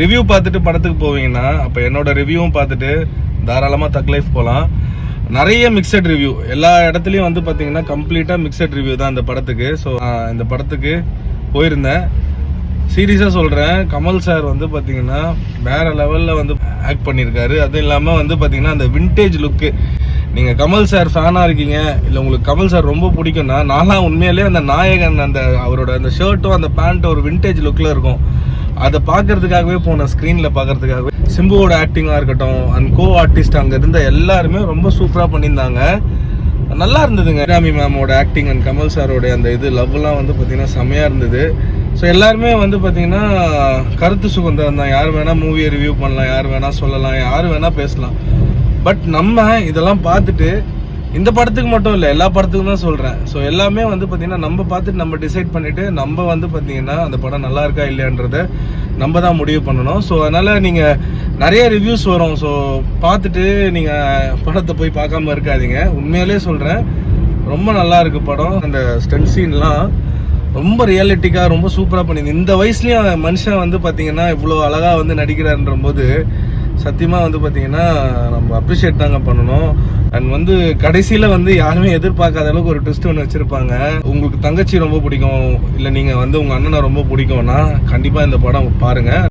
Review பார்த்துட்டு படத்துக்கு போவீங்கன்னா அப்போ என்னோட ரிவ்யூவும் பார்த்துட்டு தாராளமாக தக் லைஃப் போகலாம். நிறைய மிக்சட் ரிவ்யூ, எல்லா இடத்துலையும் வந்து பார்த்தீங்கன்னா கம்ப்ளீட்டாக மிக்சட் ரிவ்யூ தான் இந்த படத்துக்கு. ஸோ இந்த படத்துக்கு போயிருந்தேன். சீரியஸாக சொல்கிறேன், கமல் சார் வந்து பார்த்தீங்கன்னா வேற லெவலில் வந்து ஆக்ட் பண்ணியிருக்காரு. அதுவும் இல்லாமல் வந்து பார்த்தீங்கன்னா அந்த விண்டேஜ் லுக்கு, நீங்கள் கமல் சார் ஃபேனாக இருக்கீங்க, இல்லை உங்களுக்கு கமல் சார் ரொம்ப பிடிக்கும்னா, நான்லாம் உண்மையிலேயே அந்த நாயகன் அந்த அவரோட அந்த ஷர்ட்டும் அந்த பேண்ட்டும் ஒரு விண்டேஜ் லுக்கில் இருக்கும். அதை பார்க்கறதுக்காகவே போனேன், ஸ்க்ரீனில் பார்க்கறதுக்காகவே. சிம்புவோட ஆக்டிங்காக இருக்கட்டும், அண்ட் கோ ஆர்டிஸ்ட் அங்கே இருந்த எல்லாருமே ரொம்ப சூப்பராக பண்ணியிருந்தாங்க. நல்லா இருந்ததுங்க. ராமி மேமோட ஆக்டிங் அண்ட் கமல் சாரோட அந்த இது லவ்லாம் வந்து பார்த்தீங்கன்னா செம்மையாக இருந்தது. ஸோ எல்லாருமே வந்து பார்த்தீங்கன்னா கருத்து சுதந்திரம் தான். யார் வேணால் மூவியை ரிவ்யூ பண்ணலாம், யார் வேணால் சொல்லலாம், யார் வேணால் பேசலாம். பட் நம்ம இதெல்லாம் பார்த்துட்டு இந்த படத்துக்கு மட்டும் இல்லை, எல்லா படத்துக்கும் தான் சொல்கிறேன். ஸோ எல்லாமே வந்து பார்த்தீங்கன்னா நம்ம பார்த்துட்டு நம்ம டிசைட் பண்ணிவிட்டு நம்ம வந்து பார்த்தீங்கன்னா அந்த படம் நல்லா இருக்கா இல்லையான்றதை நம்ம தான் முடிவு பண்ணணும். ஸோ அதனால் நீங்கள் நிறைய ரிவ்யூஸ் வரும், ஸோ பார்த்துட்டு நீங்கள் படத்தை போய் பார்க்காம இருக்காதீங்க. உண்மையிலே சொல்கிறேன், ரொம்ப நல்லா இருக்கு படம். அந்த ஸ்டண்ட் சீன்லாம் ரொம்ப ரியலிட்டிக்காக ரொம்ப சூப்பராக பண்ணிது. இந்த வயசுலேயும் மனுஷன் வந்து பார்த்தீங்கன்னா இவ்வளோ அழகாக வந்து நடிக்கிறாருன்ற போது சத்தியமாக வந்து பார்த்தீங்கன்னா நம்ம அப்ரிஷியேட் தாங்க பண்ணணும். அண்ட் வந்து கடைசியில் வந்து யாருமே எதிர்பார்க்காத அளவுக்கு ஒரு ட்விஸ்ட் ஒன்று வச்சுருப்பாங்க. உங்களுக்கு தங்கச்சி ரொம்ப பிடிக்கும், இல்லை நீங்கள் வந்து உங்கள் அண்ணனை ரொம்ப பிடிக்கும்னா கண்டிப்பாக இந்த படம் பாருங்கள்.